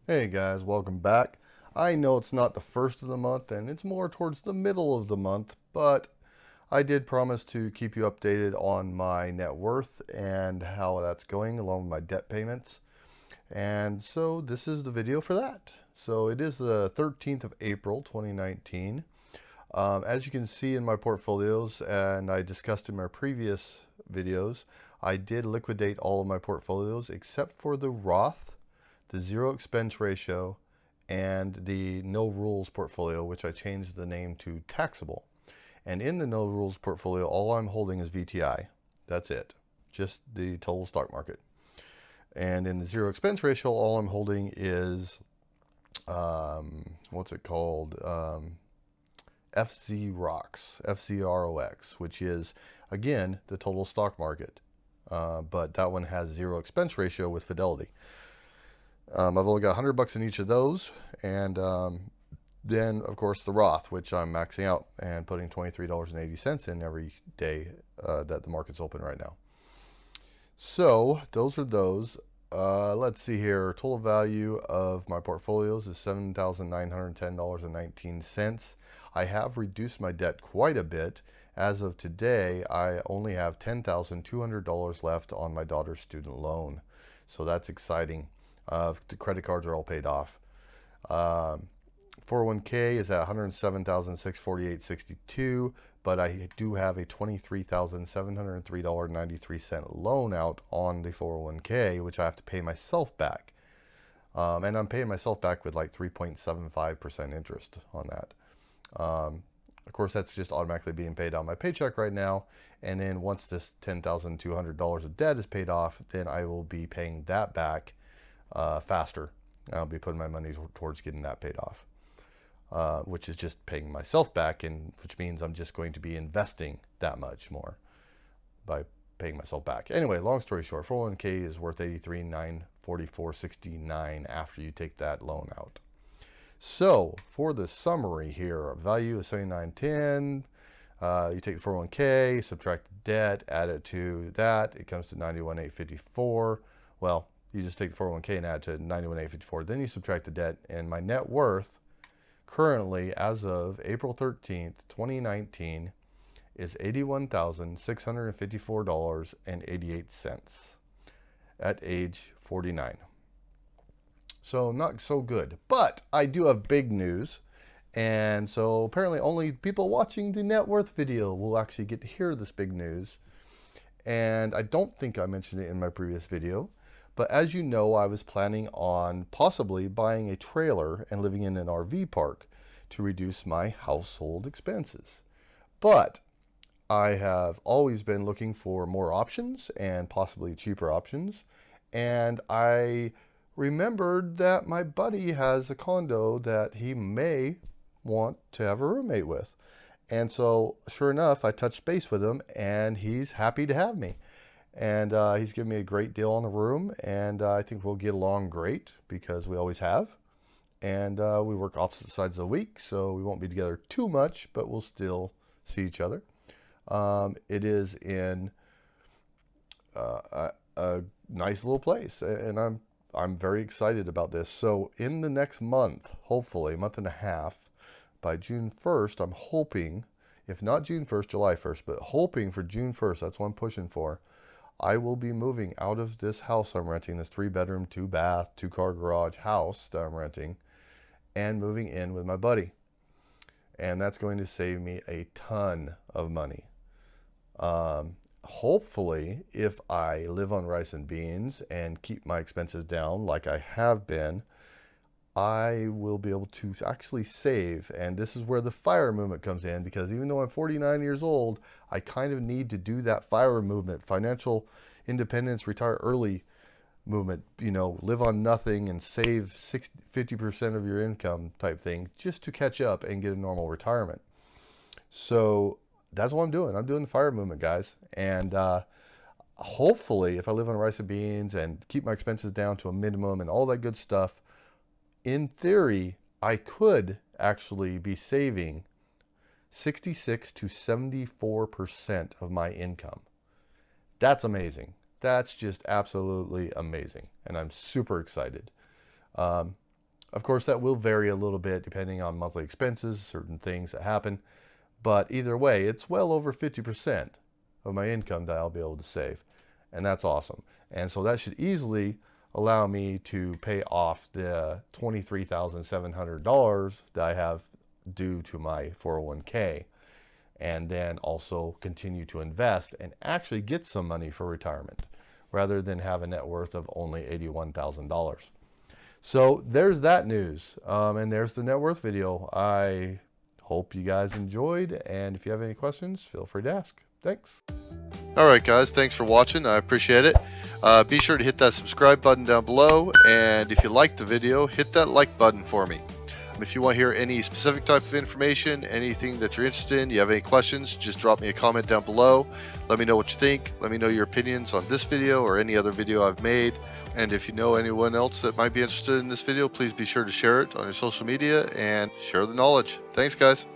Hey guys, welcome back. I know it's not the first of the month and it's more towards the middle of the month, but I did promise to keep you updated on my net worth and how that's going along with my debt payments. And so this is the video for that. So it is the 13th of April 2019. As you can see in my portfolios, and I discussed in my previous videos, I did liquidate all of my portfolios except for the Roth, the zero expense ratio, and the no rules portfolio, which I changed the name to taxable. And in the no rules portfolio, all I'm holding is VTI. That's it, just the total stock market. And in the zero expense ratio, all I'm holding is what's it called? FZROX, which is again the total stock market, but that one has zero expense ratio with Fidelity. I've only got $100 in each of those, and then of course the Roth, which I'm maxing out and putting $23.80 in every day that the market's open right now. So those are those. Let's see here. Total value of my portfolios is $7,910.19. I have reduced my debt quite a bit. As of today, I only have $10,200 left on my daughter's student loan. So that's exciting. The credit cards are all paid off. 401k is at $107,648.62, but I do have a $23,703.93 loan out on the 401k, which I have to pay myself back. And I'm paying myself back with like 3.75% interest on that. Of course, that's just automatically being paid out my paycheck right now. And then once this $10,200 of debt is paid off, then I will be paying that back faster. I'll be putting my money towards getting that paid off, which is just paying myself back, and which means I'm just going to be investing that much more by paying myself back. Anyway, long story short, 401k is worth $83,944.69 after you take that loan out. So for the summary here, value is $79.10. You take the 401k, subtract the debt, add it to that, it comes to $91,854. Well, you just take the 401k and add to $91,854. Then you subtract the debt, and my net worth currently, as of April 13th, 2019, is $81,654.88 at age 49. So not so good. But I do have big news. And so apparently only people watching the net worth video will actually get to hear this big news. And I don't think I mentioned it in my previous video. But as you know, I was planning on possibly buying a trailer and living in an RV park to reduce my household expenses. But I have always been looking for more options and possibly cheaper options. And I remembered that my buddy has a condo that he may want to have a roommate with. And so sure enough, I touched base with him and he's happy to have me. And he's given me a great deal on the room, and I think we'll get along great because we always have. And we work opposite sides of the week, so we won't be together too much, but we'll still see each other. It is in a nice little place, and I'm very excited about this. So in the next month, hopefully, month and a half, by June 1st, I'm hoping, if not June 1st, July 1st, but hoping for June 1st, that's what I'm pushing for, I will be moving out of this house I'm renting, this 3-bedroom, 2-bath, 2-car garage house that I'm renting, and moving in with my buddy. And that's going to save me a ton of money. Hopefully, if I live on rice and beans and keep my expenses down like I have been, I will be able to actually save. And this is where the FIRE movement comes in, because even though I'm 49 years old, I kind of need to do that FIRE movement, financial independence, retire early movement, you know, live on nothing and save 50% of your income type thing, just to catch up and get a normal retirement. So that's what I'm doing. I'm doing the FIRE movement, guys. And hopefully, if I live on rice and beans and keep my expenses down to a minimum and all that good stuff, in theory, I could actually be saving 66 to 74% of my income. That's amazing. That's just absolutely amazing. And I'm super excited. Of course, that will vary a little bit depending on monthly expenses, certain things that happen. But either way, it's well over 50% of my income that I'll be able to save. And that's awesome. And so that should easily allow me to pay off the $23,700 that I have due to my 401k, and then also continue to invest and actually get some money for retirement rather than have a net worth of only $81,000. So there's that news, and there's the net worth video. I hope you guys enjoyed, and if you have any questions, feel free to ask. Thanks. All right, guys, thanks for watching. I appreciate it. Be sure to hit that subscribe button down below, and if you liked the video, hit that like button for me. If you want to hear any specific type of information, anything that you're interested in, you have any questions, just drop me a comment down below. Let me know what you think. Let me know your opinions on this video or any other video I've made. And if you know anyone else that might be interested in this video, please be sure to share it on your social media and share the knowledge. Thanks, guys.